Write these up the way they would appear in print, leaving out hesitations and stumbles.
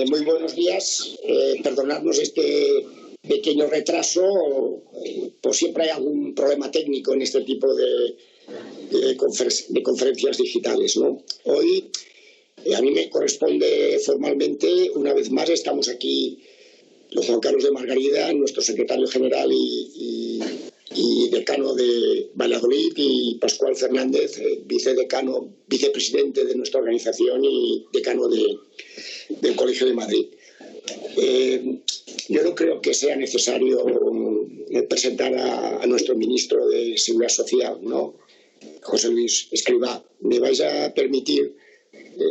Muy buenos días. Perdonadnos este pequeño retraso, pues siempre hay algún problema técnico en este tipo de conferencias digitales, ¿no? Hoy a mí me corresponde formalmente, una vez más, estamos aquí don Juan Carlos de Margarida, nuestro secretario general y decano de Valladolid, y Pascual Fernández, vicepresidente de nuestra organización y decano del Colegio de Madrid. Yo no creo que sea necesario presentar a nuestro ministro de Seguridad Social, ¿no? José Luis Escrivá. Me vais a permitir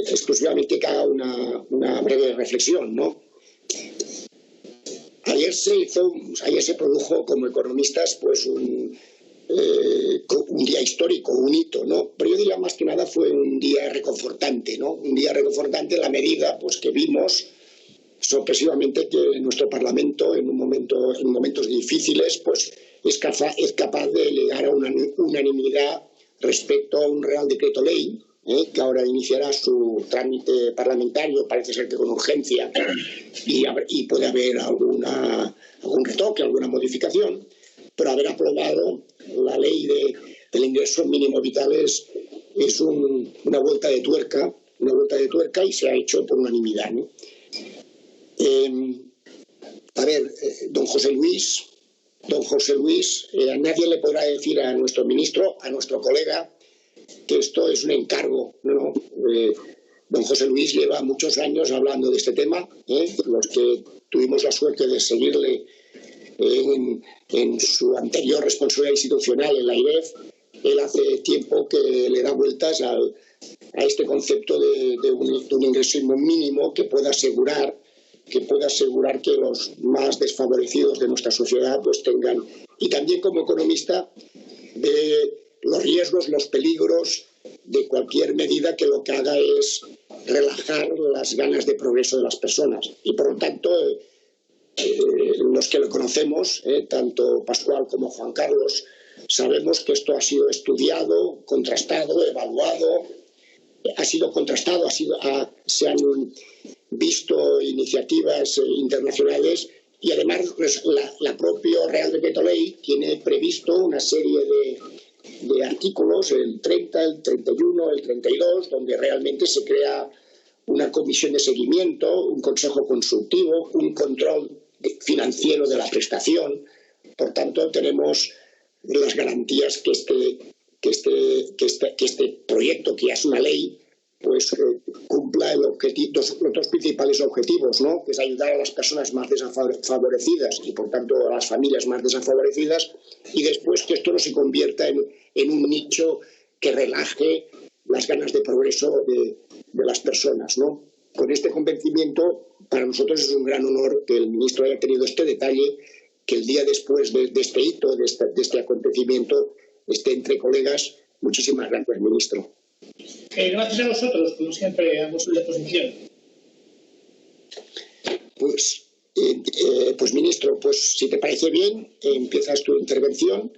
exclusivamente que haga una breve reflexión, ¿no? Ayer se produjo como economistas pues un día histórico, un hito, ¿no? Pero yo diría más que nada fue un día reconfortante, ¿no? Un día reconfortante en la medida pues que vimos sorpresivamente que nuestro Parlamento en momentos difíciles pues es capaz de llegar a una unanimidad respecto a un Real Decreto Ley, que ahora iniciará su trámite parlamentario, parece ser que con urgencia, y puede haber algún retoque, alguna modificación, pero haber aprobado la ley del ingreso mínimo vital es una vuelta de tuerca, y se ha hecho por unanimidad, ¿no? Don José Luis, a nadie le podrá decir a nuestro ministro, a nuestro colega, que esto es un encargo, ¿no? Don José Luis lleva muchos años hablando de este tema, los que tuvimos la suerte de seguirle en su anterior responsabilidad institucional en la IREF. Él hace tiempo que le da vueltas a este concepto de un ingreso mínimo que pueda asegurar que los más desfavorecidos de nuestra sociedad pues tengan. Y también como economista de los riesgos, los peligros de cualquier medida que lo que haga es relajar las ganas de progreso de las personas. Y por lo tanto, los que lo conocemos, tanto Pascual como Juan Carlos, sabemos que esto ha sido estudiado, contrastado, evaluado, se han visto iniciativas internacionales, y además la propia Real Decreto Ley tiene previsto una serie de artículos, el 30, el 31, el 32, donde realmente se crea una comisión de seguimiento, un consejo consultivo, un control financiero de la prestación. Por tanto, tenemos las garantías que este proyecto, que ya es una ley, pues cumpla los dos principales objetivos, ¿no? Que es ayudar a las personas más desfavorecidas y, por tanto, a las familias más desfavorecidas, y después que esto no se convierta en un nicho que relaje las ganas de progreso de las personas, ¿no? Con este convencimiento, para nosotros es un gran honor que el ministro haya tenido este detalle, que el día después de este hito, de este acontecimiento, esté entre colegas. Muchísimas gracias, ministro. Gracias a vosotros, como siempre, a vuestra disposición. Pues ministro, pues si te parece bien, empiezas tu intervención,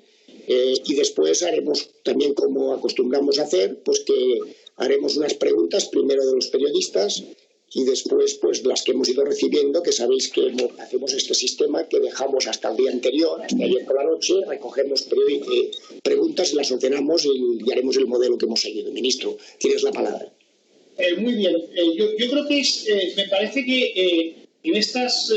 y después haremos también, como acostumbramos a hacer, pues que haremos unas preguntas, primero de los periodistas y después pues las que hemos ido recibiendo, que sabéis que hacemos este sistema que dejamos hasta el día anterior, hasta ayer por la noche, recogemos preguntas, las ordenamos y haremos el modelo que hemos seguido. Ministro, tienes la palabra. Muy bien. Yo creo que me parece que en estas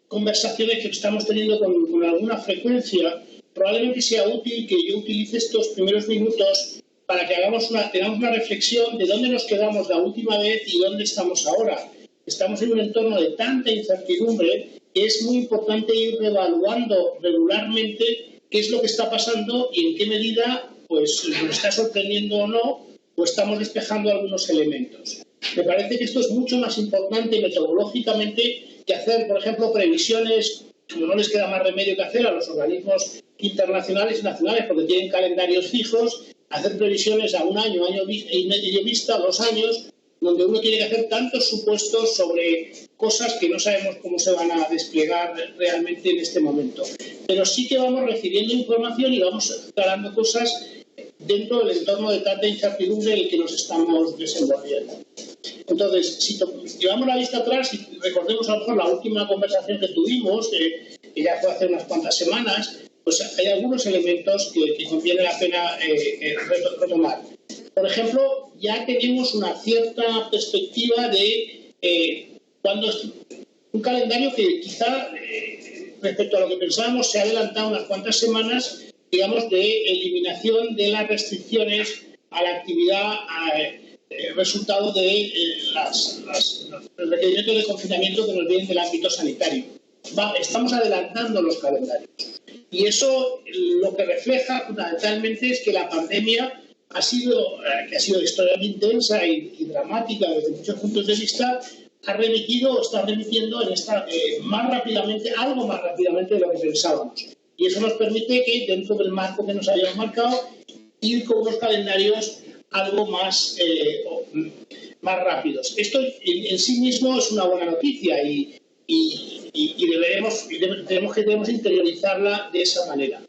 conversaciones que estamos teniendo con alguna frecuencia, probablemente sea útil que yo utilice estos primeros minutos para que tengamos una reflexión de dónde nos quedamos la última vez y dónde estamos ahora. Estamos en un entorno de tanta incertidumbre que es muy importante ir reevaluando regularmente qué es lo que está pasando y en qué medida pues nos está sorprendiendo o no, o estamos despejando algunos elementos. Me parece que esto es mucho más importante metodológicamente que hacer, por ejemplo, previsiones, como no les queda más remedio que hacer a los organismos internacionales y nacionales, porque tienen calendarios fijos, hacer previsiones a un año, año y medio vista, 2 años, donde uno tiene que hacer tantos supuestos sobre cosas que no sabemos cómo se van a desplegar realmente en este momento. Pero sí que vamos recibiendo información y vamos aclarando cosas dentro del entorno de tanta incertidumbre en el que nos estamos desenvolviendo. Entonces, si llevamos la vista atrás y recordemos a lo mejor la última conversación que tuvimos, que ya fue hace unas cuantas semanas, pues hay algunos elementos que conviene la pena retomar. Por ejemplo, ya tenemos una cierta perspectiva de un calendario que quizá, respecto a lo que pensábamos, se ha adelantado unas cuantas semanas, digamos, de eliminación de las restricciones a la actividad resultado de los requerimientos de confinamiento que nos vienen del ámbito sanitario. Estamos adelantando los calendarios. Y eso lo que refleja fundamentalmente es que la pandemia que ha sido extremadamente intensa y dramática desde muchos puntos de vista, ha remitido o está remitiendo algo más rápidamente de lo que pensábamos. Y eso nos permite que, dentro del marco que nos habíamos marcado, ir con unos calendarios algo más rápidos. Esto en sí mismo es una buena noticia y debemos interiorizarla de esa manera.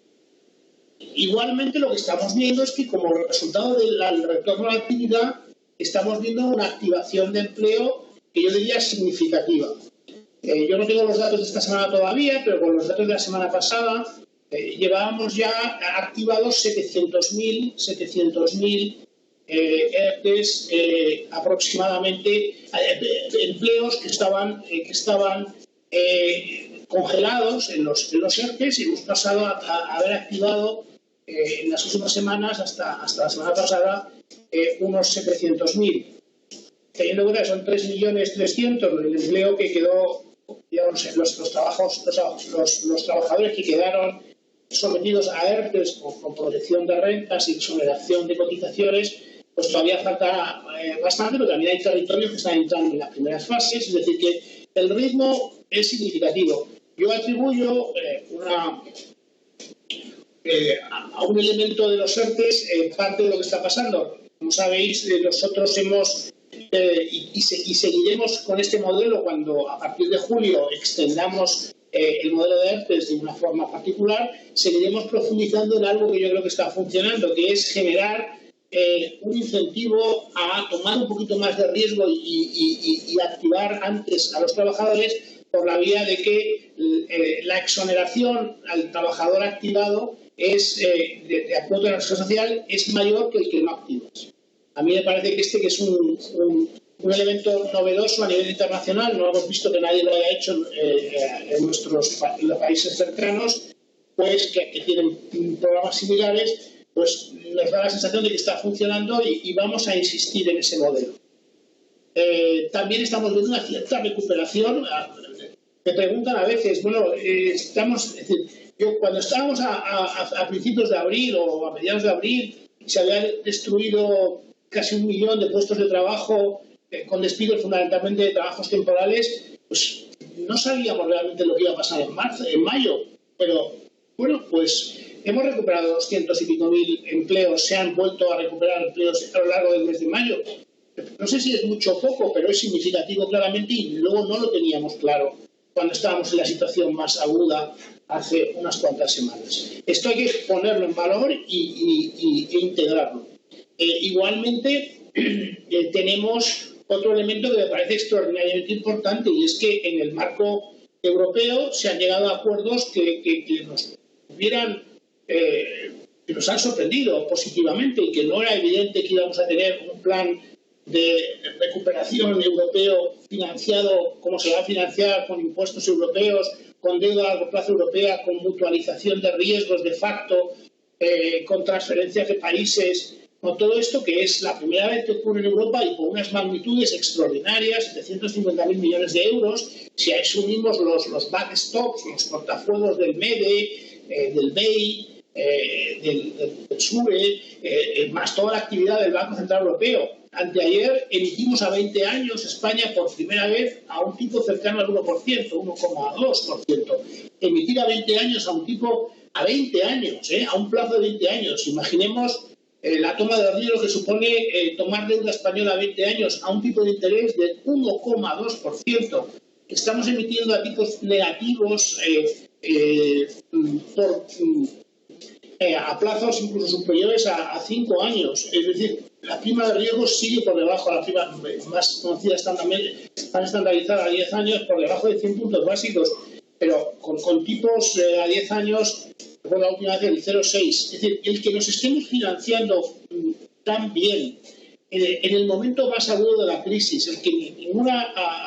Igualmente, lo que estamos viendo es que, como resultado del retorno a la actividad, estamos viendo una activación de empleo que yo diría significativa. Yo no tengo los datos de esta semana todavía, pero con los datos de la semana pasada llevábamos ya activados 700.000 ERTES aproximadamente, empleos que estaban congelados en los ERTES, y hemos pasado a haber activado en las últimas semanas, hasta la semana pasada, unos 700.000. Teniendo en cuenta que son 3.300.000 el empleo que quedó, digamos, los trabajadores que quedaron sometidos a ERTES con protección de rentas y exoneración de cotizaciones, pues todavía falta bastante, pero también hay territorios que están entrando en las primeras fases, es decir, que el ritmo es significativo. Yo atribuyo a un elemento de los ERTES parte de lo que está pasando. Como sabéis, nosotros hemos y seguiremos con este modelo cuando a partir de julio extendamos el modelo de ERTES de una forma particular. Seguiremos profundizando en algo que yo creo que está funcionando, que es generar un incentivo a tomar un poquito más de riesgo y activar antes a los trabajadores, por la vía de que la exoneración al trabajador activado de acuerdo a la seguridad social es mayor que el que no activas. A mí me parece que que es un elemento novedoso a nivel internacional. No hemos visto que nadie lo haya hecho en los países cercanos, pues que tienen programas similares, pues nos da la sensación de que está funcionando y vamos a insistir en ese modelo. También estamos viendo una cierta recuperación. Me preguntan a veces, es decir, cuando estábamos a principios de abril o a mediados de abril, se habían destruido casi 1 millón de puestos de trabajo con despidos fundamentalmente de trabajos temporales, pues no sabíamos realmente lo que iba a pasar en mayo, pero bueno, pues hemos recuperado 200 y pico mil empleos, se han vuelto a recuperar empleos a lo largo del mes de mayo. No sé si es mucho o poco, pero es significativo claramente, y luego no lo teníamos claro cuando estábamos en la situación más aguda hace unas cuantas semanas. Esto hay que ponerlo en valor e integrarlo. Igualmente, tenemos otro elemento que me parece extraordinariamente importante, y es que en el marco europeo se han llegado a acuerdos que nos han sorprendido positivamente, y que no era evidente que íbamos a tener un plan de recuperación europeo financiado como se va a financiar, con impuestos europeos, con deuda a largo plazo europea, con mutualización de riesgos de facto, con transferencias de países, con todo esto, que es la primera vez que ocurre en Europa y con unas magnitudes extraordinarias, 750.000 millones de euros. Si a eso unimos los backstops, los cortafuegos del MEDE, del BEI, del SURE, más toda la actividad del Banco Central Europeo. Anteayer emitimos a 20 años España por primera vez a un tipo cercano al 1%, 1,2%. Emitir a 20 años a un tipo, a 20 años, a un plazo de 20 años. Imaginemos la toma de riesgo que supone tomar deuda española a 20 años a un tipo de interés del 1,2%, que estamos emitiendo a tipos negativos a plazos incluso superiores a 5 años. Es decir, la prima de riesgo sigue por debajo, la prima más conocida tan estandarizada a 10 años, por debajo de 100 puntos básicos, pero con tipos a 10 años, recuerdo la última vez el 0,6. Es decir, el que nos estemos financiando tan bien en el momento más agudo de la crisis, el que ninguna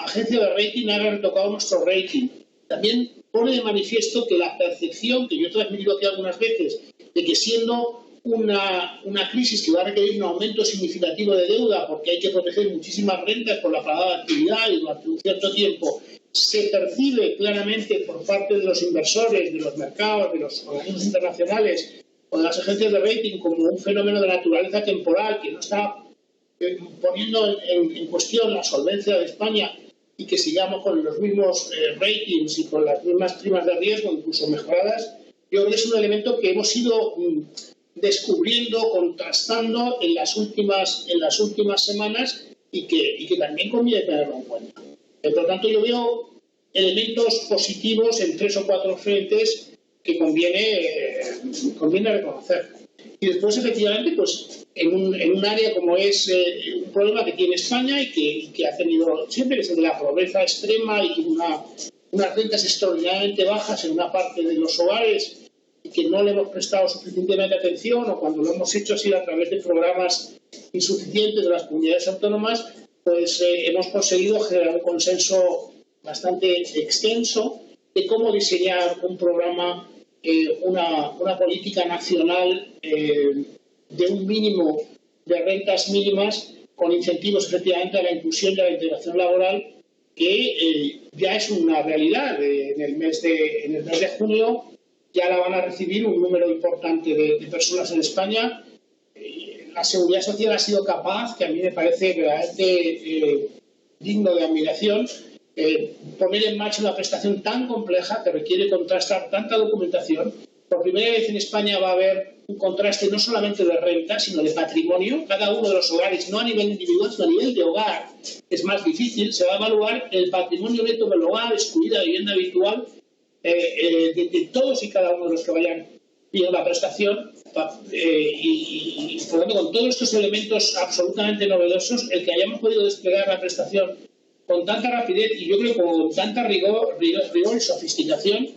agencia de rating haya retocado nuestro rating, también pone de manifiesto que la percepción, que yo he transmitido aquí algunas veces, de que siendo una crisis que va a requerir un aumento significativo de deuda porque hay que proteger muchísimas rentas por la parada de actividad y durante un cierto tiempo, se percibe claramente por parte de los inversores, de los mercados, de los organismos internacionales o de las agencias de rating como un fenómeno de naturaleza temporal que no está poniendo en cuestión la solvencia de España y que sigamos con los mismos ratings y con las mismas primas de riesgo, incluso mejoradas. Yo creo que es un elemento que hemos ido descubriendo, contrastando en las últimas semanas y que también conviene tenerlo en cuenta. Por lo tanto, yo veo elementos positivos en 3 o 4 frentes que conviene reconocer. Y después, efectivamente, pues en un área como es un problema que tiene España y que ha tenido siempre, que es el de la pobreza extrema y unas rentas extraordinariamente bajas en una parte de los hogares y que no le hemos prestado suficientemente atención, o cuando lo hemos hecho así a través de programas insuficientes de las comunidades autónomas, pues hemos conseguido generar un consenso bastante extenso de cómo diseñar un programa, una política nacional de un mínimo de rentas mínimas con incentivos efectivamente a la inclusión y a la integración laboral, que ya es una realidad. En el mes de junio ya la van a recibir un número importante de personas en España. La Seguridad Social ha sido capaz, que a mí me parece verdaderamente digno de admiración, poner en marcha una prestación tan compleja que requiere contrastar tanta documentación. Por primera vez en España va a haber un contraste no solamente de renta, sino de patrimonio. Cada uno de los hogares, no a nivel individual, sino a nivel de hogar, es más difícil. Se va a evaluar el patrimonio neto del hogar, excluida vivienda habitual, de todos y cada uno de los que vayan pidiendo la prestación. Y por lo tanto, con todos estos elementos absolutamente novedosos, el que hayamos podido desplegar la prestación con tanta rapidez y yo creo con tanta rigor y sofisticación,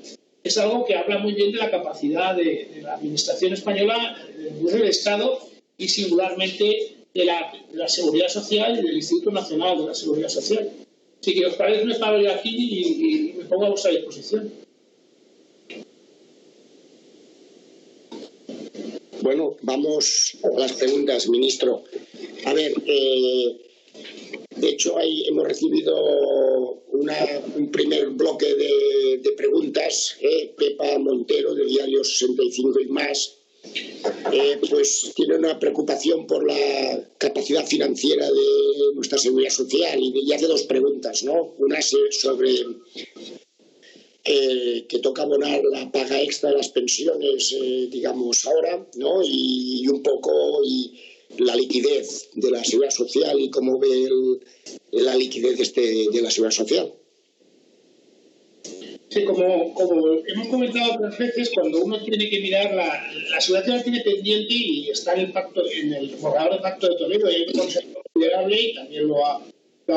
es algo que habla muy bien de la capacidad de la Administración española, del Estado y singularmente de la Seguridad Social y del Instituto Nacional de la Seguridad Social. Así que os parece, me paro yo aquí y me pongo a vuestra disposición. Bueno, vamos a las preguntas, ministro. A ver, de hecho, ahí hemos recibido un primer bloque de preguntas. Pepa Montero, del diario 65 y más, pues tiene una preocupación por la capacidad financiera de nuestra seguridad social y hace 2 preguntas, ¿no? Una es sobre que toca abonar la paga extra de las pensiones, digamos, ahora, ¿no? Y un poco la liquidez de la seguridad social y cómo ve la liquidez de la seguridad social. Sí, como hemos comentado otras veces, cuando uno tiene que mirar la seguridad social tiene pendiente y está en el borrador de Pacto de Toledo, y hay un consenso considerable y también lo ha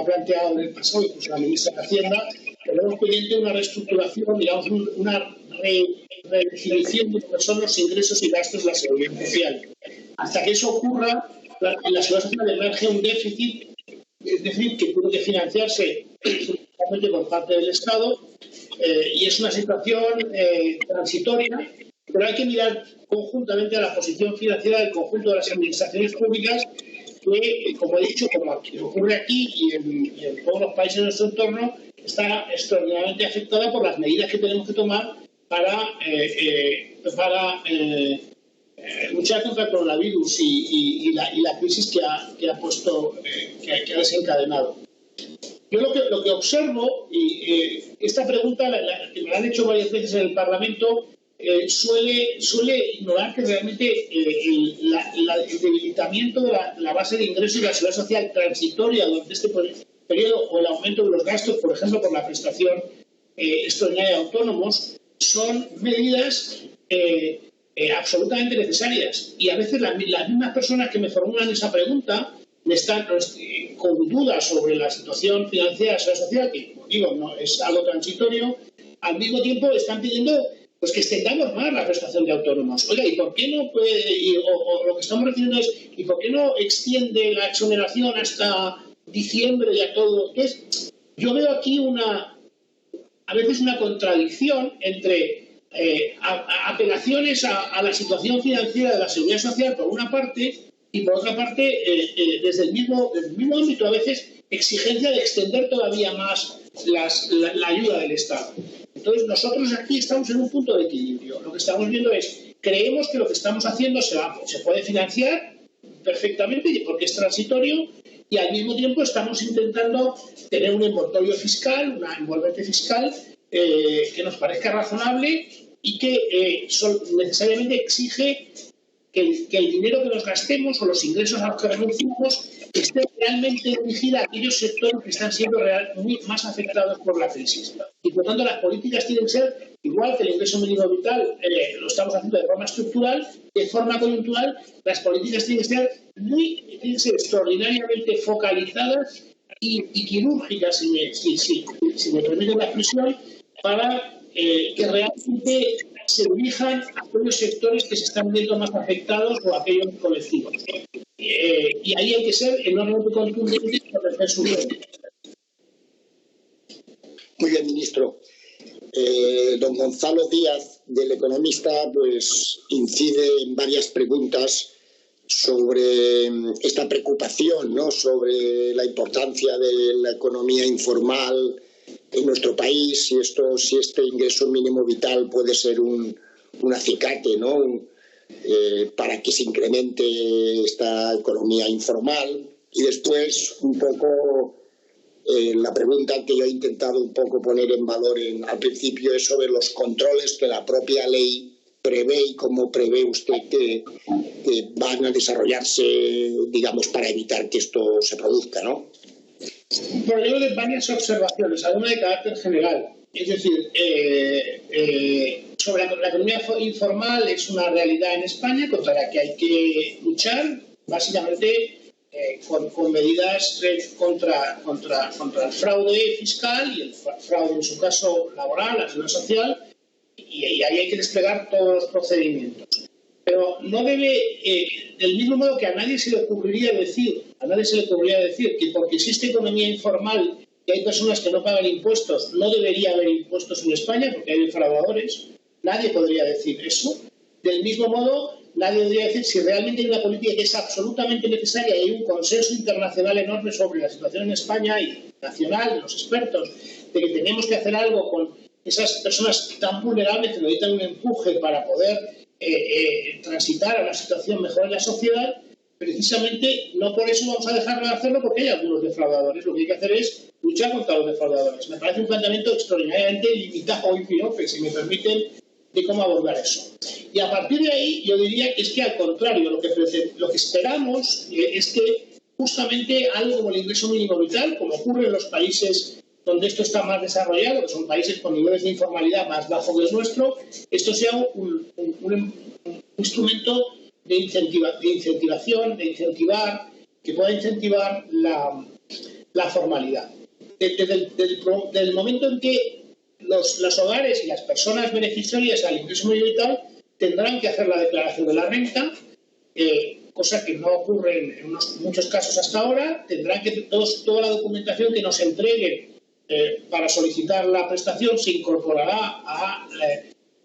planteado en el pasado, incluso la ministra de Hacienda. Tenemos pendiente una reestructuración, digamos, una redefinición de lo que son los ingresos y gastos de la seguridad social. Hasta que eso ocurra, en la seguridad social emerge un déficit, es decir, que tiene que financiarse principalmente por parte del Estado, y es una situación transitoria, pero hay que mirar conjuntamente a la posición financiera del conjunto de las administraciones públicas, que, como he dicho, como ocurre aquí y en todos los países de nuestro entorno, está extraordinariamente afectada por las medidas que tenemos que tomar para luchar contra el coronavirus y la crisis que ha desencadenado. Yo lo que observo, y esta pregunta que me la han hecho varias veces en el Parlamento, suele ignorar que realmente el debilitamiento de la base de ingresos y la seguridad social transitoria durante este periodo, o el aumento de los gastos, por ejemplo, por la prestación extraordinaria de autónomos, son medidas absolutamente necesarias. Y a veces las mismas personas que me formulan esa pregunta están con dudas sobre la situación financiera de la seguridad social, que, como digo, no es algo transitorio, al mismo tiempo están pidiendo pues que extendamos más la prestación de autónomos. Oiga, ¿y por qué no puede, o lo que estamos diciendo es, ¿y por qué no extiende la exoneración hasta diciembre y a todo? Entonces, yo veo aquí a veces una contradicción entre apelaciones a la situación financiera de la seguridad social por una parte, y por otra parte, desde el mismo ámbito, a veces exigencia de extender todavía más la ayuda del Estado. Entonces, nosotros aquí estamos en un punto de equilibrio. Lo que estamos viendo es, creemos que lo que estamos haciendo se puede financiar perfectamente porque es transitorio, y al mismo tiempo estamos intentando tener un envoltorio fiscal, una envolvente fiscal que nos parezca razonable y que necesariamente exige que el dinero que nos gastemos o los ingresos a los que renunciamos esté realmente dirigida a aquellos sectores que están siendo más afectados por la crisis. Y por tanto, las políticas tienen que ser, igual que el ingreso mínimo vital lo estamos haciendo de forma estructural, de forma coyuntural, las políticas tienen que ser extraordinariamente focalizadas y quirúrgicas, si me permiten la expresión, para que realmente se dirijan a aquellos sectores que se están viendo más afectados o a aquellos colectivos. Y ahí hay que ser enormemente contundentes para defender su bien. Muy bien, ministro. Don Gonzalo Díaz, del Economista, pues incide en varias preguntas sobre esta preocupación, ¿no?, sobre la importancia de la economía informal en nuestro país, si este ingreso mínimo vital puede ser un acicate, ¿no?, para que se incremente esta economía informal. Y después, un poco, la pregunta que yo he intentado un poco poner en valor al principio es sobre los controles que la propia ley prevé y cómo prevé usted que van a desarrollarse, digamos, para evitar que esto se produzca, ¿no? Por ello, de varias observaciones, alguna de carácter general. Es decir, sobre la economía informal es una realidad en España contra la que hay que luchar, básicamente con medidas contra el fraude fiscal y el fraude, en su caso, laboral, la seguridad social, y ahí hay que desplegar todos los procedimientos. Pero no debe, del mismo modo que a nadie se le ocurriría decir que porque existe economía informal y hay personas que no pagan impuestos, no debería haber impuestos en España porque hay defraudadores. Nadie podría decir eso. Del mismo modo, nadie podría decir, si realmente hay una política que es absolutamente necesaria y hay un consenso internacional enorme sobre la situación en España y nacional, de los expertos, de que tenemos que hacer algo con esas personas tan vulnerables que necesitan un empuje para poder transitar a una situación mejor en la sociedad, precisamente no por eso vamos a dejar de hacerlo, porque hay algunos defraudadores. Lo que hay que hacer es luchar contra los defraudadores. Me parece un planteamiento extraordinariamente limitado y miope, si me permiten, de cómo abordar eso. Y a partir de ahí, yo diría que es que, al contrario, lo que esperamos es que justamente algo como el ingreso mínimo vital, como ocurre en los países donde esto está más desarrollado, que son países con niveles de informalidad más bajos que el nuestro, esto sea un instrumento de incentivación, de incentivar, que pueda incentivar la formalidad. Desde el momento en que los hogares y las personas beneficiarias al ingreso mínimo vital tendrán que hacer la declaración de la renta, cosa que no ocurre en muchos casos hasta ahora, tendrán que toda la documentación que nos entreguen para solicitar la prestación se incorporará a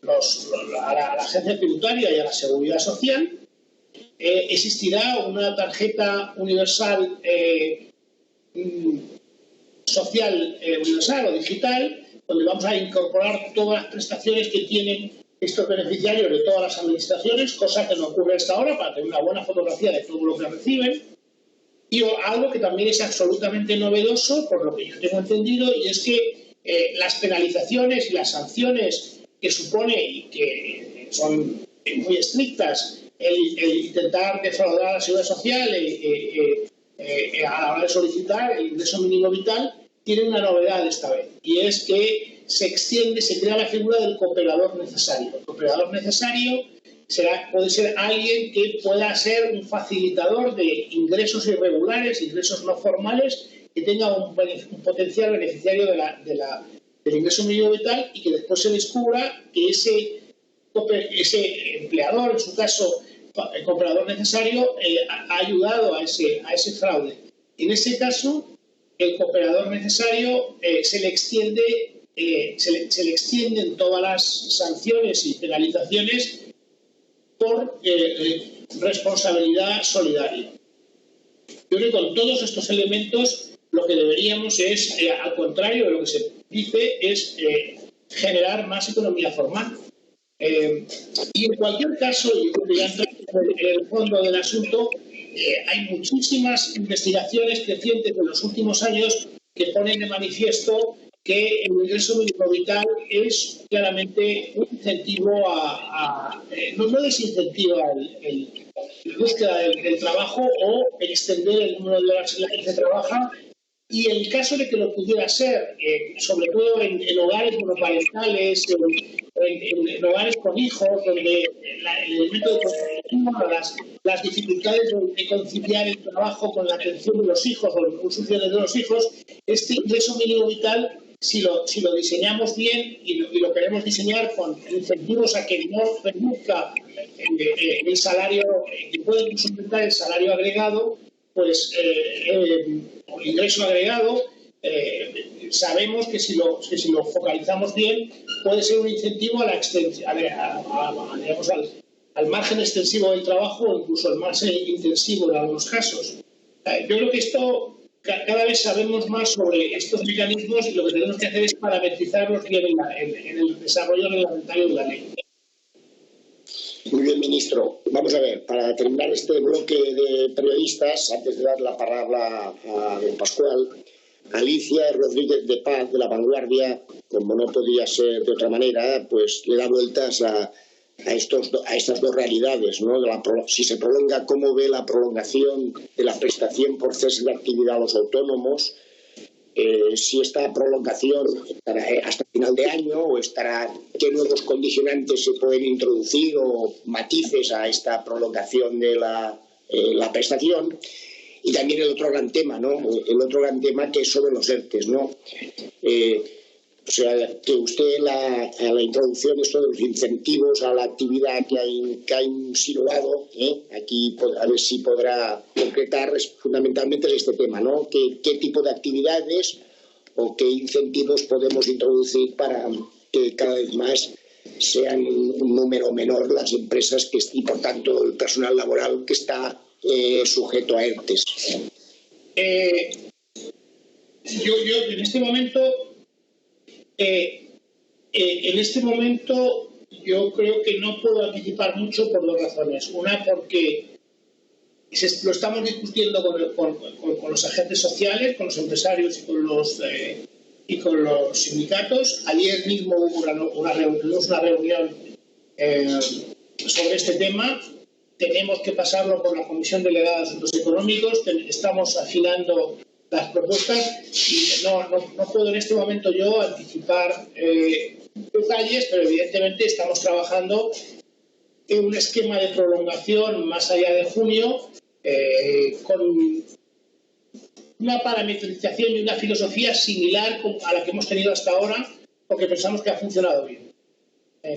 la agencia tributaria y a la seguridad social. Existirá una tarjeta universal social universal o digital, donde vamos a incorporar todas las prestaciones que tienen estos beneficiarios de todas las administraciones, cosa que no ocurre hasta ahora, para tener una buena fotografía de todo lo que reciben. Y algo que también es absolutamente novedoso, por lo que yo tengo entendido, y es que las penalizaciones y las sanciones que supone y que son muy estrictas el intentar defraudar a la seguridad social a la hora de solicitar el ingreso mínimo vital, tiene una novedad esta vez, y es que se crea la figura del cooperador necesario. El cooperador necesario puede ser alguien que pueda ser un facilitador de ingresos irregulares, ingresos no formales, que tenga un potencial beneficiario del ingreso mínimo vital, y que después se descubra que ese empleador, en su caso el cooperador necesario, ha ayudado a ese fraude. En ese caso, el cooperador necesario se le extienden todas las sanciones y penalizaciones por responsabilidad solidaria. Yo creo que con todos estos elementos lo que deberíamos es, al contrario de lo que se dice, es generar más economía formal. Y en cualquier caso, yo creo que ya entrando en el fondo del asunto, hay muchísimas investigaciones crecientes en los últimos años que ponen de manifiesto que el ingreso mínimo vital es claramente un incentivo no desincentiva la búsqueda del trabajo o extender el número de horas en las que se trabaja, y en caso de que lo pudiera ser, sobre todo en hogares monoparentales, en hogares con hijos, donde el elemento de las dificultades de conciliar el trabajo con la atención de los hijos o el uso de los hijos, este ingreso mínimo vital, si lo diseñamos bien y lo queremos diseñar con incentivos a que no reduzca el salario, que pueda incluso aumentar el salario agregado, pues el ingreso agregado, sabemos que si lo focalizamos bien puede ser un incentivo a la digamos, al margen extensivo del trabajo, o incluso al margen intensivo en algunos casos. Yo creo que esto, cada vez sabemos más sobre estos mecanismos, y lo que tenemos que hacer es parametrizarlos bien en el desarrollo reglamentario de la ley. Muy bien, ministro. Vamos a ver, para terminar este bloque de periodistas, antes de dar la palabra a don Pascual, Alicia Rodríguez de Paz, de La Vanguardia, como no podía ser de otra manera, pues le da vueltas a estas dos realidades, ¿no? Si se prolonga, ¿cómo ve la prolongación de la prestación por cese de actividad a los autónomos? Si esta prolongación estará hasta final de año, o qué nuevos condicionantes se pueden introducir o matices a esta prolongación de la prestación. Y también el otro gran tema, ¿no? El otro gran tema, que es sobre los ERTES, ¿no? O sea, que usted a la introducción esto de los incentivos a la actividad que ha insinuado, aquí a ver si podrá concretar, fundamentalmente es este tema, ¿no? ¿Qué tipo de actividades o qué incentivos podemos introducir para que cada vez más sean un número menor las empresas y por tanto el personal laboral que está sujeto a ERTES? Yo en este momento yo creo que no puedo anticipar mucho por dos razones. Una, porque lo estamos discutiendo con los agentes sociales, con los empresarios y con los sindicatos. Ayer mismo hubo una reunión sobre este tema. Tenemos que pasarlo por la Comisión Delegada de Asuntos Económicos. Estamos afinando las propuestas y no puedo en este momento yo anticipar detalles, pero evidentemente estamos trabajando en un esquema de prolongación más allá de junio, con una parametrización y una filosofía similar a la que hemos tenido hasta ahora, porque pensamos que ha funcionado bien,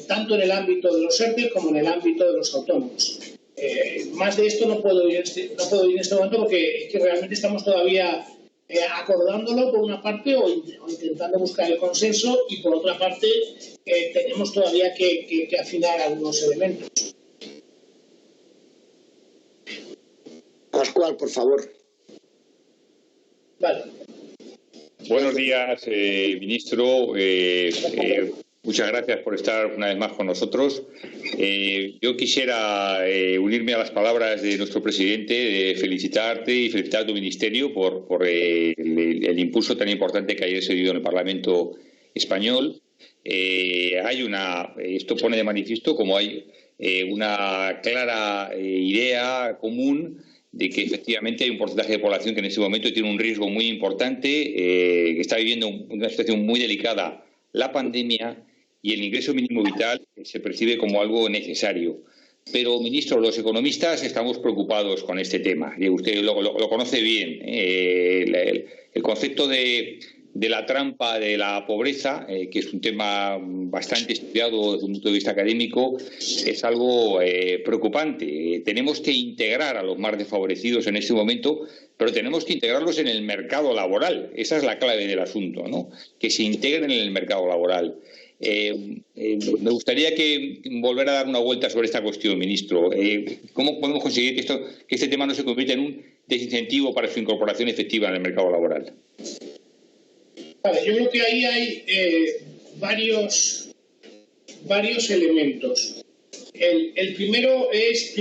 tanto en el ámbito de los ERTE como en el ámbito de los autónomos. Más de esto no puedo ir en este momento, porque es que realmente estamos todavía acordándolo por una parte o intentando buscar el consenso, y por otra parte tenemos todavía que afinar algunos elementos. Pascual, por favor. Vale. Buenos días, ministro. Muchas gracias por estar una vez más con nosotros. Yo quisiera unirme a las palabras de nuestro presidente, de felicitarte y felicitar a tu ministerio por el impulso tan importante que ayer se dio en el Parlamento español. esto pone de manifiesto como hay una clara idea común de que efectivamente hay un porcentaje de población que en ese momento tiene un riesgo muy importante, que está viviendo una situación muy delicada, la pandemia, y el ingreso mínimo vital se percibe como algo necesario. Pero, ministro, los economistas estamos preocupados con este tema. Y usted lo conoce bien. El concepto de la trampa de la pobreza, que es un tema bastante estudiado desde un punto de vista académico, es algo preocupante. Tenemos que integrar a los más desfavorecidos en este momento, pero tenemos que integrarlos en el mercado laboral. Esa es la clave del asunto, ¿no? Que se integren en el mercado laboral. Me gustaría volver a dar una vuelta sobre esta cuestión, ministro. ¿Cómo podemos conseguir que este tema no se convierta en un desincentivo para su incorporación efectiva en el mercado laboral? Vale, yo creo que ahí hay varios elementos. El primero es,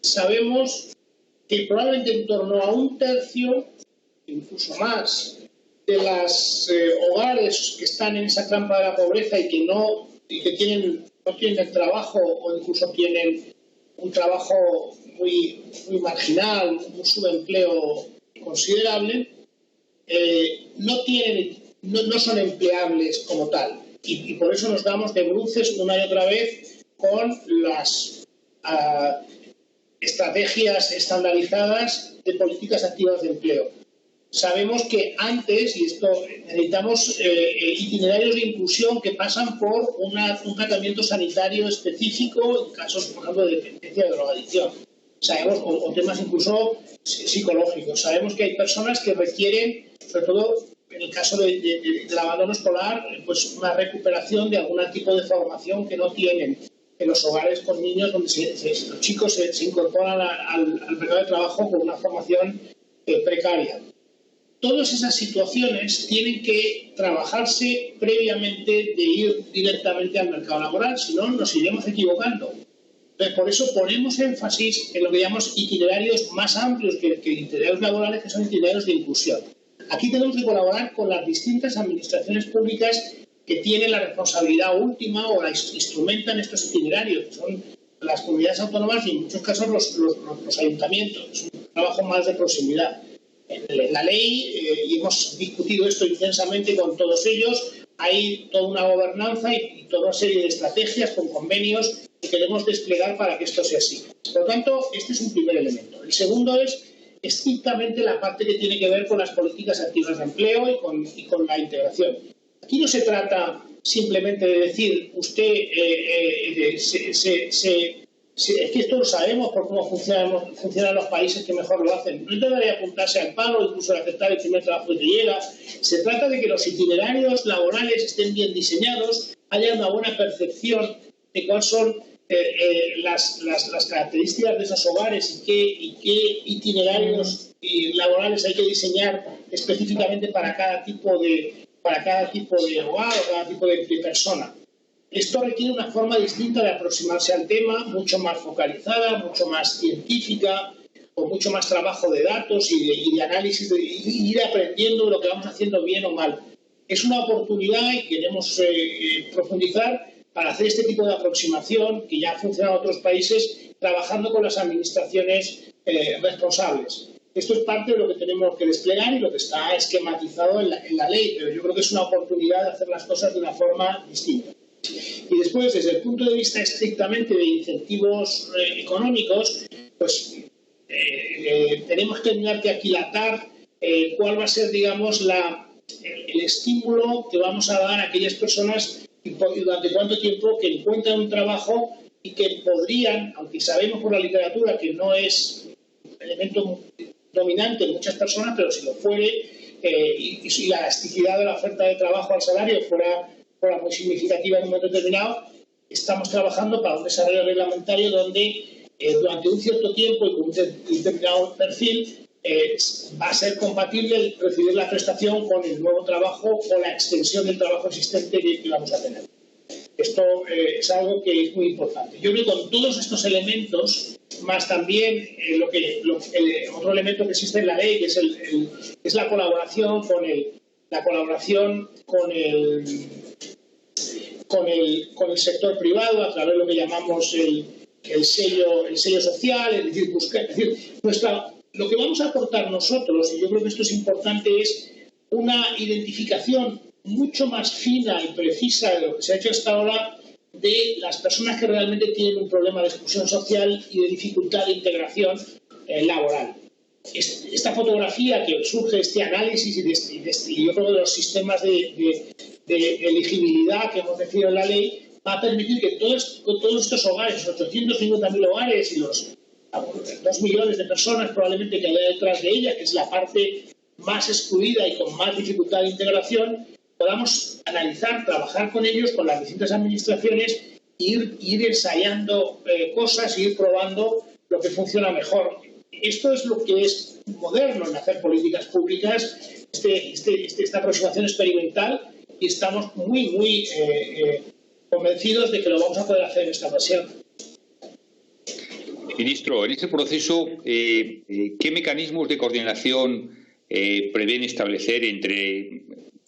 sabemos que probablemente en torno a un tercio, incluso más, de los hogares que están en esa trampa de la pobreza y que no tienen el trabajo, o incluso tienen un trabajo muy marginal, un subempleo considerable, no son empleables como tal. Y por eso nos damos de bruces una y otra vez con las estrategias estandarizadas de políticas activas de empleo. Sabemos que antes, y esto necesitamos itinerarios de inclusión que pasan por un tratamiento sanitario específico en casos, por ejemplo, de dependencia de drogadicción. Sabemos, o temas incluso psicológicos. Sabemos que hay personas que requieren, sobre todo en el caso del abandono escolar, pues una recuperación de algún tipo de formación que no tienen en los hogares con niños, donde los chicos se incorporan al mercado de trabajo con una formación precaria. Todas esas situaciones tienen que trabajarse previamente de ir directamente al mercado laboral, si no nos iremos equivocando. Entonces, por eso ponemos énfasis en lo que llamamos itinerarios más amplios que itinerarios laborales, que son itinerarios de inclusión. Aquí tenemos que colaborar con las distintas administraciones públicas que tienen la responsabilidad última o la instrumentan estos itinerarios, que son las comunidades autónomas y en muchos casos los ayuntamientos. Es un trabajo más de proximidad. En la ley, y hemos discutido esto intensamente con todos ellos, hay toda una gobernanza y toda una serie de estrategias con convenios que queremos desplegar para que esto sea así. Por lo tanto, este es un primer elemento. El segundo es estrictamente la parte que tiene que ver con las políticas activas de empleo y con la integración. Aquí no se trata simplemente de decir, usted es que esto lo sabemos por cómo funcionan los países que mejor lo hacen. No debería apuntarse al paro, incluso aceptar el primer trabajo que te llega. Se trata de que los itinerarios laborales estén bien diseñados, haya una buena percepción de cuáles son las características de esos hogares y qué itinerarios laborales hay que diseñar específicamente para cada tipo de hogar o cada tipo de persona. Esto requiere una forma distinta de aproximarse al tema, mucho más focalizada, mucho más científica, con mucho más trabajo de datos y de análisis, y ir aprendiendo lo que vamos haciendo bien o mal. Es una oportunidad y queremos profundizar para hacer este tipo de aproximación que ya ha funcionado en otros países, trabajando con las administraciones responsables. Esto es parte de lo que tenemos que desplegar y lo que está esquematizado en la ley, pero yo creo que es una oportunidad de hacer las cosas de una forma distinta. Y después, desde el punto de vista estrictamente de incentivos económicos, pues tenemos que terminar de aquilatar cuál va a ser, digamos, el estímulo que vamos a dar a aquellas personas y durante cuánto tiempo que encuentran un trabajo y que podrían, aunque sabemos por la literatura que no es un elemento dominante en muchas personas, pero si lo fuere, y la elasticidad de la oferta de trabajo al salario fuera muy significativa en un momento determinado, estamos trabajando para un desarrollo reglamentario donde durante un cierto tiempo y con un determinado perfil va a ser compatible el recibir la prestación con el nuevo trabajo o la extensión del trabajo existente que vamos a tener. Esto es algo que es muy importante. Yo creo que con todos estos elementos, más también otro elemento que existe en la ley, que es la colaboración con con el sector privado a través de lo que llamamos el sello social, es decir, lo que vamos a aportar nosotros, y yo creo que esto es importante, es una identificación mucho más fina y precisa de lo que se ha hecho hasta ahora de las personas que realmente tienen un problema de exclusión social y de dificultad de integración laboral. Esta fotografía que surge de este análisis y yo creo de los sistemas de elegibilidad que hemos definido en la ley va a permitir que todos estos hogares, 850.000 hogares y los 2 millones de personas probablemente que haya detrás de ella, que es la parte más excluida y con más dificultad de integración, podamos analizar, trabajar con ellos, con las distintas administraciones, ir ensayando cosas, ir probando lo que funciona mejor. Esto es lo que es moderno en hacer políticas públicas, esta aproximación experimental, y estamos muy convencidos de que lo vamos a poder hacer en esta ocasión. Ministro, en este proceso, ¿qué mecanismos de coordinación prevén establecer entre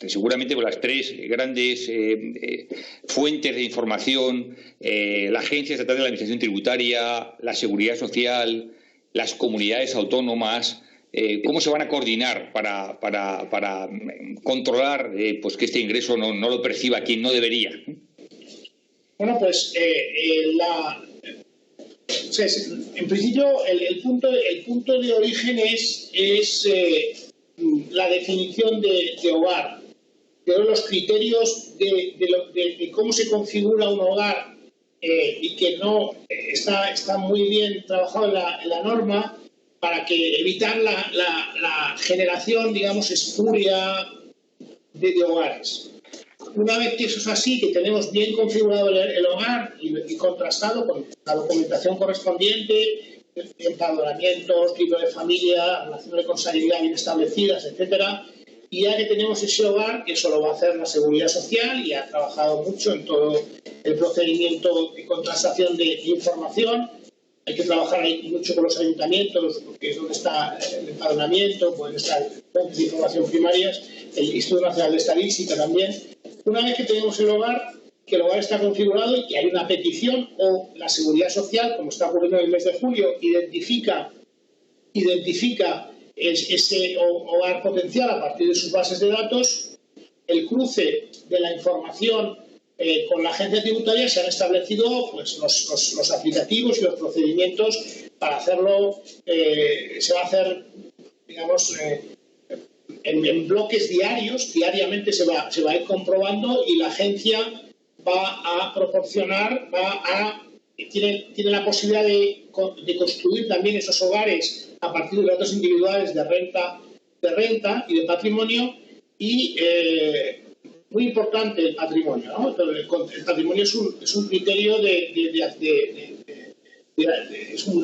seguramente las 3 grandes fuentes de información, la Agencia Estatal de la Administración Tributaria, la Seguridad Social, las comunidades autónomas? ¿Cómo se van a coordinar para controlar pues que este ingreso no lo perciba quien no debería? Bueno, pues en principio el punto de origen es la definición de hogar. Pero los criterios de cómo se configura un hogar y que no está muy bien trabajado en la norma para que evitar la generación, digamos, espuria de hogares. Una vez que eso es así, que tenemos bien configurado el hogar y contrastado con la documentación correspondiente, empadronamientos, libro de familia, relaciones de consanguinidad bien establecidas, etcétera, y ya que tenemos ese hogar, eso lo va a hacer la Seguridad Social y ha trabajado mucho en todo el procedimiento de contrastación de información. Hay que trabajar ahí mucho con los ayuntamientos, porque es donde está el empadronamiento, pueden estar fuentes de información primarias, el Instituto Nacional de Estadística también. Una vez que tenemos el hogar, que el hogar está configurado y que hay una petición, o la Seguridad Social, como está ocurriendo en el mes de julio, identifica ese hogar potencial a partir de sus bases de datos, el cruce de la información con la agencia tributaria, se han establecido pues, los aplicativos y los procedimientos para hacerlo. Se va a hacer, digamos, en bloques diariamente se va a ir comprobando, y la agencia va a proporcionar, tiene la posibilidad de construir también esos hogares a partir de datos individuales de renta y de patrimonio, y muy importante el patrimonio, ¿no? El patrimonio es un criterio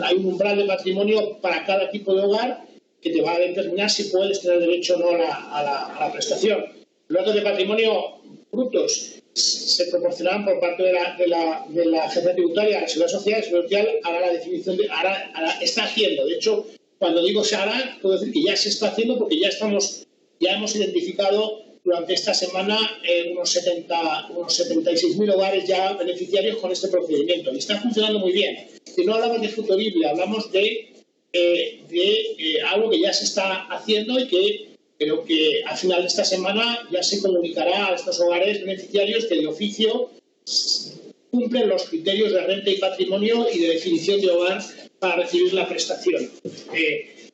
hay un umbral de patrimonio para cada tipo de hogar que te va a determinar si puedes tener derecho o no a la prestación. Los datos de patrimonio brutos se proporcionarán por parte de la agencia tributaria a la Seguridad Social. La Seguridad Social hará la definición está haciendo. De hecho, cuando digo se hará, puedo decir que ya se está haciendo, porque ya hemos identificado durante esta semana unos 76.000 hogares ya beneficiarios con este procedimiento. Y está funcionando muy bien. Si no hablamos de futurible, hablamos de algo que ya se está haciendo y que creo que al final de esta semana ya se comunicará a estos hogares beneficiarios que de oficio cumplen los criterios de renta y patrimonio y de definición de hogar para recibir la prestación.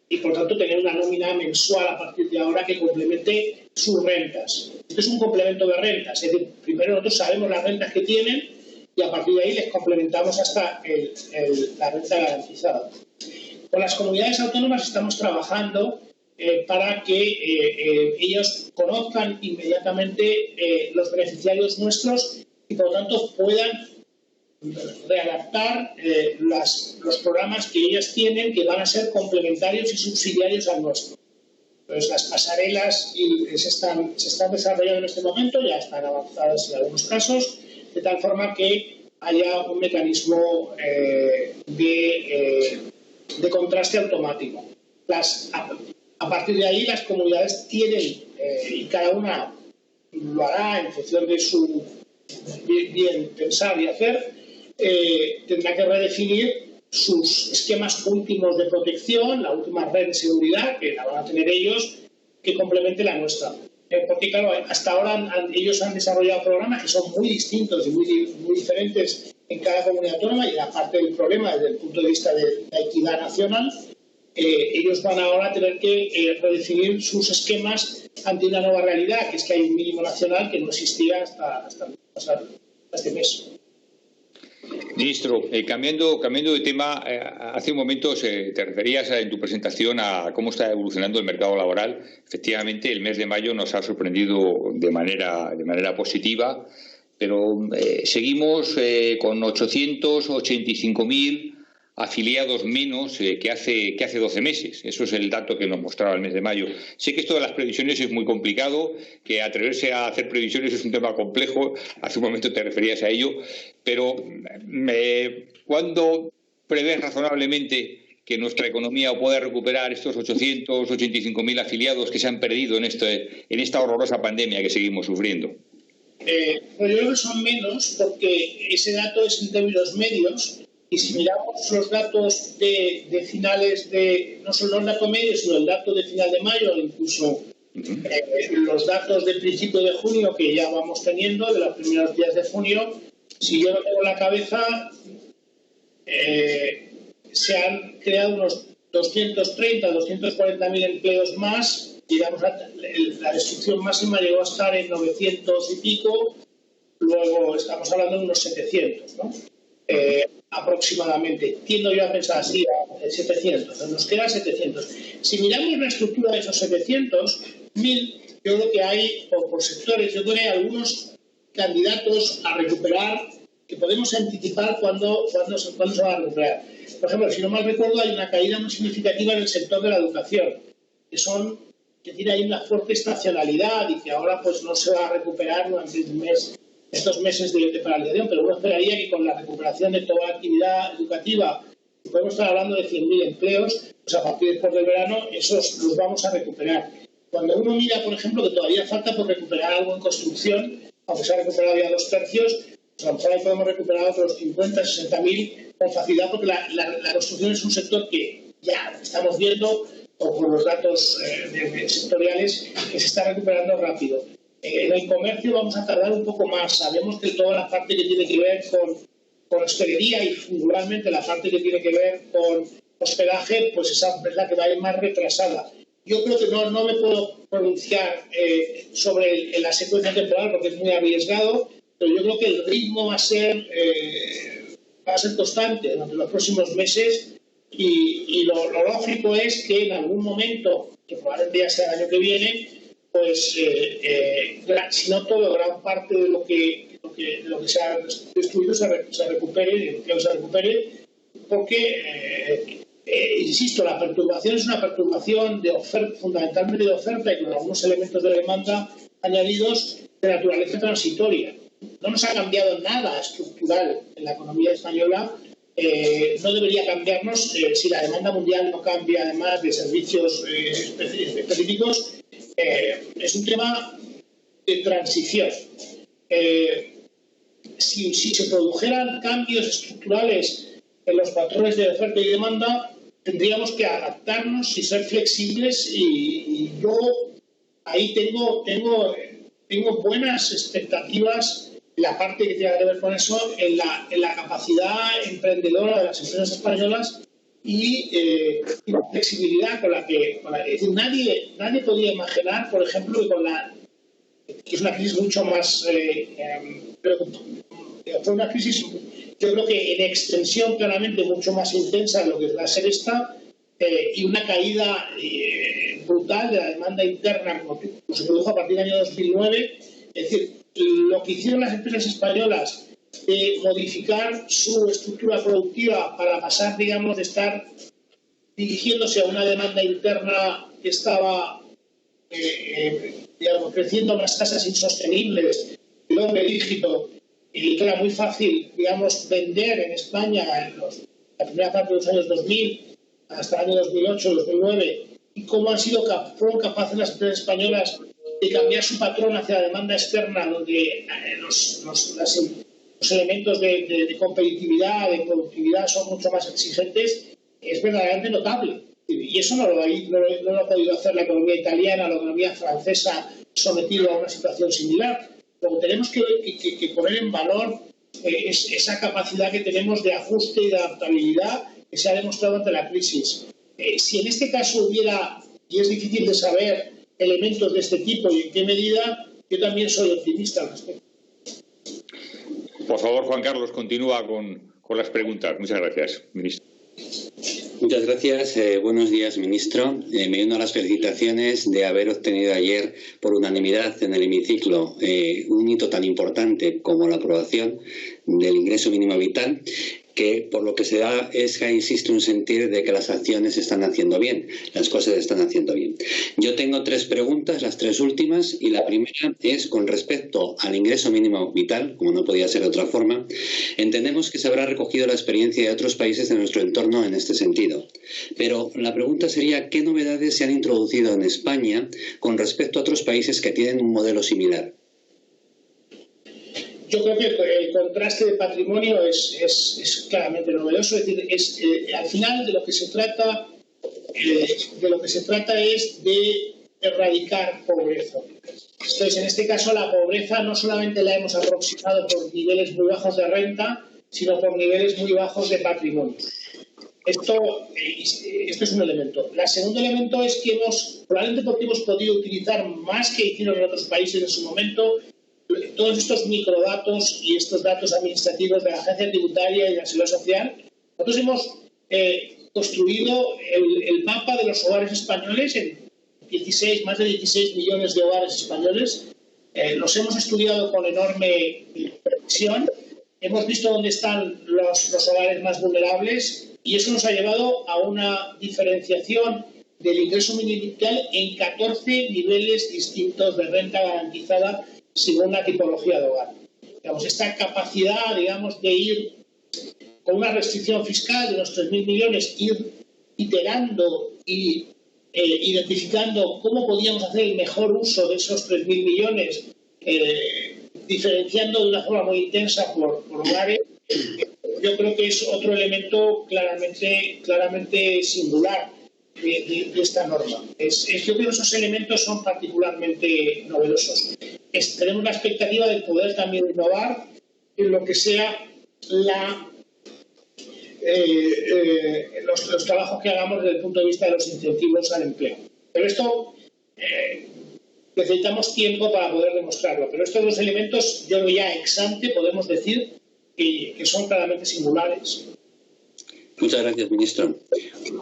Y por tanto tener una nómina mensual a partir de ahora que complemente sus rentas. Esto es un complemento de rentas, es decir, primero nosotros sabemos las rentas que tienen y a partir de ahí les complementamos hasta la renta garantizada. Con las comunidades autónomas estamos trabajando para que ellos conozcan inmediatamente los beneficiarios nuestros y por lo tanto puedan readaptar los programas que ellas tienen, que van a ser complementarios y subsidiarios al nuestro. Entonces, las pasarelas se están desarrollando en este momento, ya están avanzadas en algunos casos, de tal forma que haya un mecanismo de contraste automático. A partir de ahí, las comunidades tienen, y cada una lo hará en función de su bien pensar y hacer, tendrá que redefinir sus esquemas últimos de protección, la última red de seguridad, que la van a tener ellos, que complemente la nuestra. Porque, claro, hasta ahora ellos han desarrollado programas que son muy distintos y muy diferentes en cada comunidad autónoma, y aparte del problema desde el punto de vista de la equidad nacional, ellos van ahora a tener que redefinir sus esquemas ante una nueva realidad, que es que hay un mínimo nacional que no existía hasta este mes. Ministro, cambiando de tema, hace un momento te referías en tu presentación a cómo está evolucionando el mercado laboral. Efectivamente, el mes de mayo nos ha sorprendido de manera positiva, pero seguimos con 885.000 afiliados menos que hace 12 meses. Eso es el dato que nos mostraba el mes de mayo. Sé que esto de las previsiones es muy complicado, que atreverse a hacer previsiones es un tema complejo. Hace un momento te referías a ello, pero ¿cuándo prevés razonablemente que nuestra economía pueda recuperar estos 885.000 afiliados que se han perdido en esta horrorosa pandemia que seguimos sufriendo? Pues yo creo que son menos, porque ese dato es en términos medios. Y si miramos los datos de finales no solo el dato medio, sino el dato de final de mayo, incluso los datos del principio de junio que ya vamos teniendo, de los primeros días de junio, si yo no tengo la cabeza, se han creado unos 240.000 empleos más. Digamos, la destrucción máxima llegó a estar en 900 y pico, luego estamos hablando de unos 700, ¿no? Aproximadamente. Tiendo yo a pensar así, a 700. Nos quedan 700. Si miramos la estructura de esos 700.000, yo creo que hay, por sectores, yo creo que hay algunos candidatos a recuperar que podemos anticipar cuándo se van a recuperar. Por ejemplo, si no mal recuerdo, hay una caída muy significativa en el sector de la educación, que tiene ahí una fuerte estacionalidad y que ahora pues no se va a recuperar durante estos meses de paralización, pero uno esperaría que con la recuperación de toda la actividad educativa, podemos estar hablando de 100.000 empleos, pues a partir después del verano esos los vamos a recuperar. Cuando uno mira, por ejemplo, que todavía falta por recuperar algo en construcción, aunque se ha recuperado ya 2/3, pues a lo mejor ahí podemos recuperar otros 50.000, 60.000 con facilidad, porque la construcción es un sector que ya estamos viendo, o por los datos sectoriales, que se está recuperando rápido. En el comercio vamos a tardar un poco más. Sabemos que toda la parte que tiene que ver con hostelería y fundamentalmente la parte que tiene que ver con hospedaje, pues esa es la que va a ir más retrasada. Yo creo que no me puedo pronunciar sobre la secuencia temporal porque es muy arriesgado, pero yo creo que el ritmo va a ser constante durante los próximos meses y lo lógico es que en algún momento, que probablemente ya sea el año que viene, pues si no todo, gran parte de lo que se ha destruido se recupere, porque, insisto, la perturbación es una perturbación de oferta, fundamentalmente de oferta y con algunos elementos de demanda añadidos de naturaleza transitoria. No nos ha cambiado nada estructural en la economía española. No debería cambiarnos si la demanda mundial no cambia, además de servicios específicos. Es un tema de transición. Si se produjeran cambios estructurales en los patrones de oferta y demanda, tendríamos que adaptarnos y ser flexibles, y yo ahí tengo buenas expectativas en la parte que tiene que ver con eso, en la capacidad emprendedora de las empresas españolas y la flexibilidad con la que es decir, nadie podía imaginar, por ejemplo, que es una crisis mucho más fue una crisis, yo creo que en extensión claramente mucho más intensa de lo que va a ser esta, y una caída brutal de la demanda interna como se produjo a partir del año 2009. Es decir, lo que hicieron las empresas españolas de modificar su estructura productiva para pasar, digamos, de estar dirigiéndose a una demanda interna que estaba digamos, creciendo a unas tasas insostenibles, de doble dígito, y que era muy fácil, digamos, vender en España en la primera parte de los años 2000 hasta el año 2008, 2009, y cómo fueron capaces las empresas españolas de cambiar su patrón hacia la demanda externa, donde los elementos de competitividad, de productividad son mucho más exigentes, es verdaderamente notable. Y eso no lo ha podido hacer la economía italiana, la economía francesa, sometido a una situación similar. Luego tenemos que poner en valor esa capacidad que tenemos de ajuste y de adaptabilidad que se ha demostrado ante la crisis. Si en este caso hubiera, y es difícil de saber, elementos de este tipo y en qué medida, yo también soy optimista al respecto. Por favor, Juan Carlos, continúa con las preguntas. Muchas gracias, ministro. Muchas gracias. Buenos días, ministro. Me uno a las felicitaciones de haber obtenido ayer por unanimidad en el hemiciclo un hito tan importante como la aprobación del ingreso mínimo vital, que por lo que se da es que existe un sentir de que las acciones se están haciendo bien, las cosas se están haciendo bien. Yo tengo 3 preguntas, las 3 últimas, y la primera es con respecto al ingreso mínimo vital, como no podía ser de otra forma. Entendemos que se habrá recogido la experiencia de otros países de nuestro entorno en este sentido, pero la pregunta sería ¿qué novedades se han introducido en España con respecto a otros países que tienen un modelo similar? Yo creo que el contraste de patrimonio es claramente novedoso. Es decir, al final de lo que se trata es de erradicar pobreza. Entonces, en este caso, la pobreza no solamente la hemos aproximado por niveles muy bajos de renta, sino por niveles muy bajos de patrimonio. Esto es un elemento. El segundo elemento es que probablemente porque hemos podido utilizar más que hicieron en otros países en su momento, todos estos microdatos y estos datos administrativos de la Agencia Tributaria y de la Seguridad Social, nosotros hemos construido el mapa de los hogares españoles en más de 16 millones de hogares españoles. Los hemos estudiado con enorme precisión. Hemos visto dónde están los hogares más vulnerables y eso nos ha llevado a una diferenciación del ingreso mínimo vital en 14 niveles distintos de renta garantizada según la tipología de hogar. Digamos, esta capacidad, digamos, de ir con una restricción fiscal de unos 3.000 millones, ir iterando y identificando cómo podíamos hacer el mejor uso de esos 3.000 millones, diferenciando de una forma muy intensa por hogares, yo creo que es otro elemento claramente singular de esta norma. Yo creo que esos elementos son particularmente novedosos. Tenemos la expectativa de poder también innovar en lo que sea los trabajos que hagamos desde el punto de vista de los incentivos al empleo. Pero esto necesitamos tiempo para poder demostrarlo. Pero estos dos elementos, yo creo ya ex ante, podemos decir que son claramente singulares. Muchas gracias, ministro.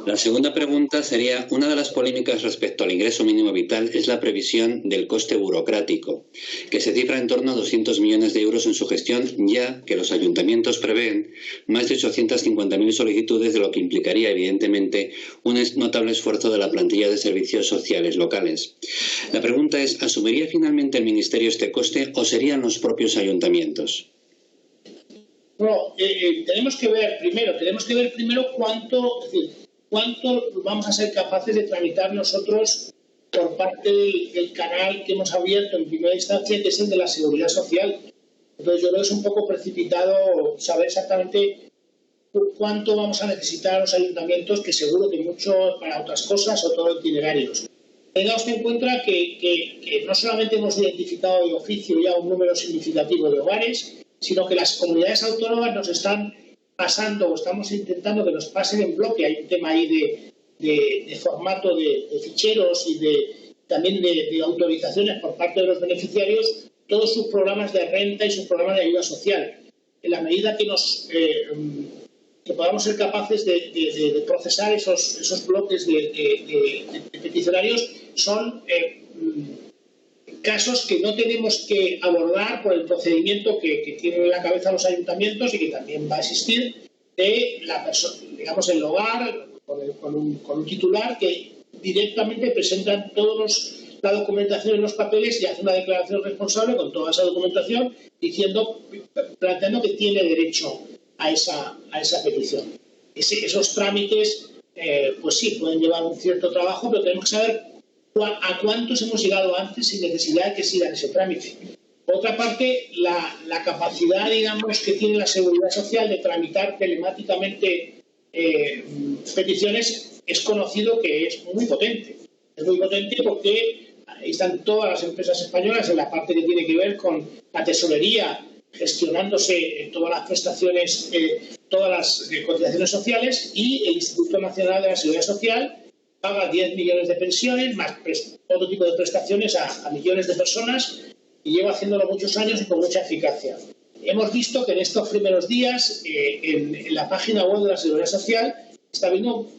La segunda pregunta sería, una de las polémicas respecto al ingreso mínimo vital es la previsión del coste burocrático, que se cifra en torno a 200 millones de euros en su gestión, ya que los ayuntamientos prevén más de 850.000 solicitudes, de lo que implicaría, evidentemente, un notable esfuerzo de la plantilla de servicios sociales locales. La pregunta es, ¿asumiría finalmente el Ministerio este coste o serían los propios ayuntamientos? No, tenemos que ver primero cuánto vamos a ser capaces de tramitar nosotros por parte del canal que hemos abierto en primera instancia, que es el de la Seguridad Social. Entonces yo creo que es un poco precipitado saber exactamente cuánto vamos a necesitar a los ayuntamientos, que seguro que mucho para otras cosas o todo itinerarios. Tengamos en cuenta que no solamente hemos identificado de oficio ya un número significativo de hogares, sino que las comunidades autónomas nos están pasando o estamos intentando que nos pasen en bloque. Hay un tema ahí de formato de ficheros y también de autorizaciones por parte de los beneficiarios, todos sus programas de renta y sus programas de ayuda social. En la medida que podamos ser capaces de procesar esos bloques de peticionarios, son casos que no tenemos que abordar por el procedimiento que tienen en la cabeza los ayuntamientos y que también va a existir de la persona, digamos, el hogar con un titular que directamente presentan la documentación en los papeles y hace una declaración responsable con toda esa documentación planteando que tiene derecho a esa petición. Esos trámites, pues sí, pueden llevar un cierto trabajo, pero tenemos que saber a cuántos hemos llegado antes sin necesidad de que sigan ese trámite. Por otra parte, la capacidad, digamos, que tiene la Seguridad Social de tramitar telemáticamente peticiones es conocido que es muy potente. Es muy potente porque están todas las empresas españolas en la parte que tiene que ver con la tesorería, gestionándose todas las prestaciones, todas las cotizaciones sociales, y el Instituto Nacional de la Seguridad Social paga 10 millones de pensiones, más otro tipo de prestaciones a millones de personas, y lleva haciéndolo muchos años y con mucha eficacia. Hemos visto que en estos primeros días, en la página web de la Seguridad Social, está habiendo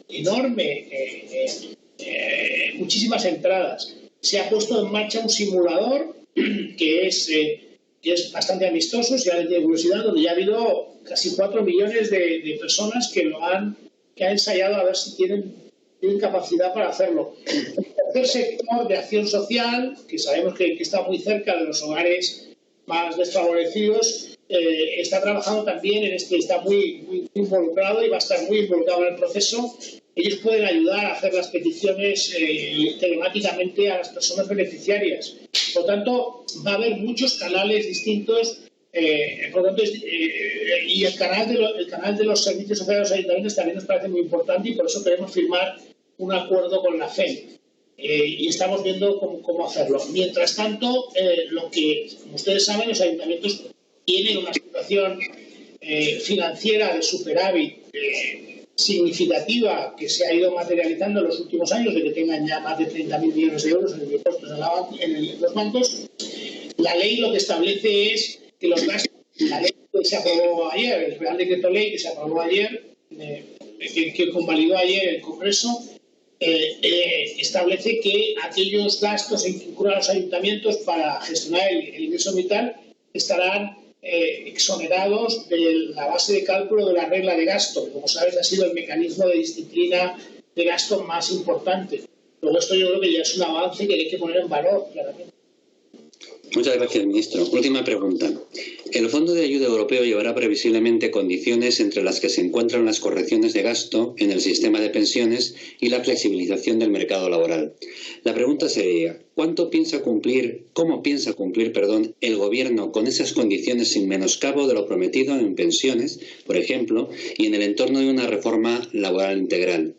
muchísimas entradas. Se ha puesto en marcha un simulador que es bastante amistoso, si alguien tiene curiosidad, donde ya ha habido casi 4 millones de personas que han ensayado a ver si tienen capacidad para hacerlo. El tercer sector de acción social, que sabemos que está muy cerca de los hogares más desfavorecidos, está trabajando también está muy involucrado y va a estar muy involucrado en el proceso. Ellos pueden ayudar a hacer las peticiones telemáticamente a las personas beneficiarias. Por lo tanto, va a haber muchos canales distintos. Por lo tanto, y el canal de los servicios sociales de los ayuntamientos también nos parece muy importante, y por eso queremos firmar un acuerdo con la FEN. Y estamos viendo cómo hacerlo. Mientras tanto, como ustedes saben, los ayuntamientos tienen una situación financiera de superávit significativa que se ha ido materializando en los últimos años, de que tengan ya más de 30.000 millones de euros en impuestos en los bancos. La ley lo que establece es que los gastos, la ley que se aprobó ayer, el Real Decreto Ley que se aprobó ayer, que convalidó ayer el Congreso, establece que aquellos gastos en que incurran los ayuntamientos para gestionar el ingreso vital estarán exonerados de la base de cálculo de la regla de gasto, que, como sabes, ha sido el mecanismo de disciplina de gasto más importante. Luego, esto yo creo que ya es un avance que hay que poner en valor, claramente. Muchas gracias, ministro. Última pregunta. El Fondo de Ayuda Europeo llevará previsiblemente condiciones entre las que se encuentran las correcciones de gasto en el sistema de pensiones y la flexibilización del mercado laboral. La pregunta sería, ¿cómo piensa cumplir, el Gobierno con esas condiciones sin menoscabo de lo prometido en pensiones, por ejemplo, y en el entorno de una reforma laboral integral?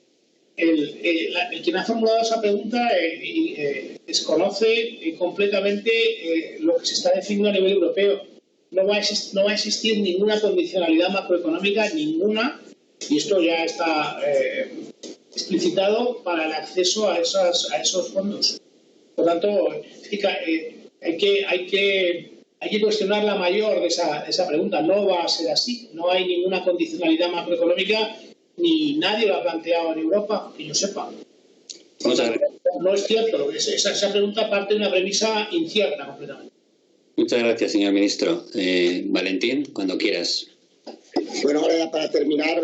El quien ha formulado esa pregunta desconoce completamente lo que se está definiendo a nivel europeo. No va a existir ninguna condicionalidad macroeconómica, ninguna, y esto ya está explicitado para el acceso a esos fondos. Por tanto, hay que cuestionar la mayor de esa pregunta. No va a ser así. No hay ninguna condicionalidad macroeconómica, ni nadie lo ha planteado en Europa, que yo sepa. No es cierto. Esa pregunta parte de una premisa incierta completamente. Muchas gracias, señor ministro. Valentín, cuando quieras. Bueno, ahora ya para terminar,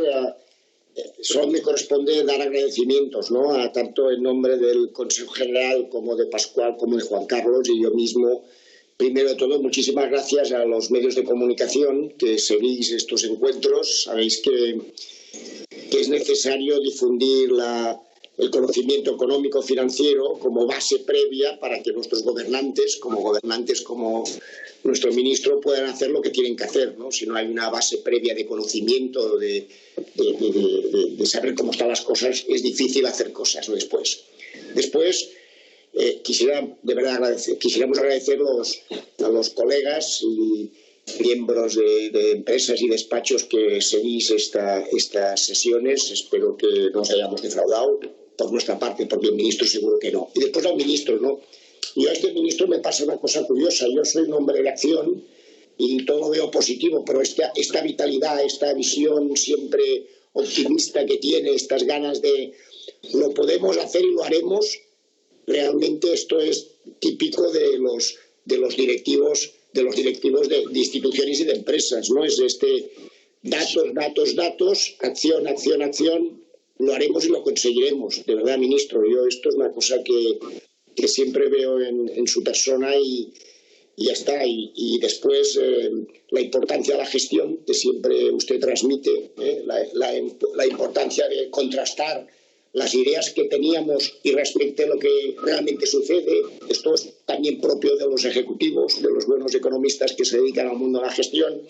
solo me corresponde dar agradecimientos, ¿no?, a tanto en nombre del Consejo General como de Pascual como de Juan Carlos y yo mismo. Primero de todo, muchísimas gracias a los medios de comunicación que seguís estos encuentros. Sabéis que es necesario difundir el conocimiento económico financiero como base previa para que nuestros gobernantes como nuestro ministro puedan hacer lo que tienen que hacer, ¿no? Si no hay una base previa de conocimiento, de saber cómo están las cosas, es difícil hacer cosas, ¿no? Después quisiéramos agradecer a los colegas y miembros de empresas y despachos que seguís estas sesiones. Espero que no os hayamos defraudado por nuestra parte, porque el ministro seguro que no. Y después al ministro, ¿no? Yo a este ministro me pasa una cosa curiosa. Yo soy un hombre de acción y todo lo veo positivo, pero esta vitalidad, esta visión siempre optimista que tiene, estas ganas de lo podemos hacer y lo haremos, realmente esto es típico de los directivos de instituciones y de empresas, ¿no? Es datos, acción, lo haremos y lo conseguiremos. De verdad, ministro, esto es una cosa que siempre veo en su persona y ya está. Y después la importancia de la gestión que siempre usted transmite, la importancia de contrastar las ideas que teníamos y respecte a lo que realmente sucede. Esto es también propio de los ejecutivos, de los buenos economistas que se dedican al mundo de la gestión.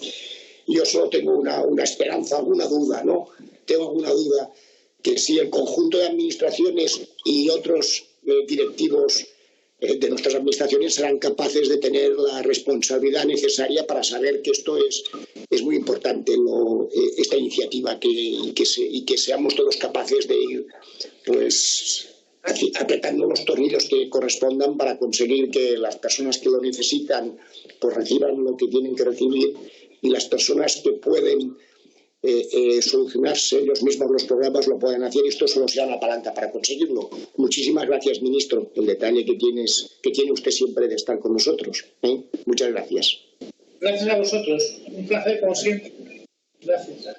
Yo solo tengo una esperanza, alguna duda, ¿no? Tengo alguna duda que si el conjunto de administraciones y otros directivos de nuestras administraciones serán capaces de tener la responsabilidad necesaria para saber que esto es muy importante, esta iniciativa, y que seamos todos capaces de ir pues apretando los tornillos que correspondan para conseguir que las personas que lo necesitan pues reciban lo que tienen que recibir, y las personas que pueden solucionarse ellos mismos los problemas lo pueden hacer, y esto solo será la palanca para conseguirlo. Muchísimas gracias, ministro, el detalle que tiene usted siempre de estar con nosotros. Muchas gracias. Gracias a vosotros. Un placer, como siempre. Gracias.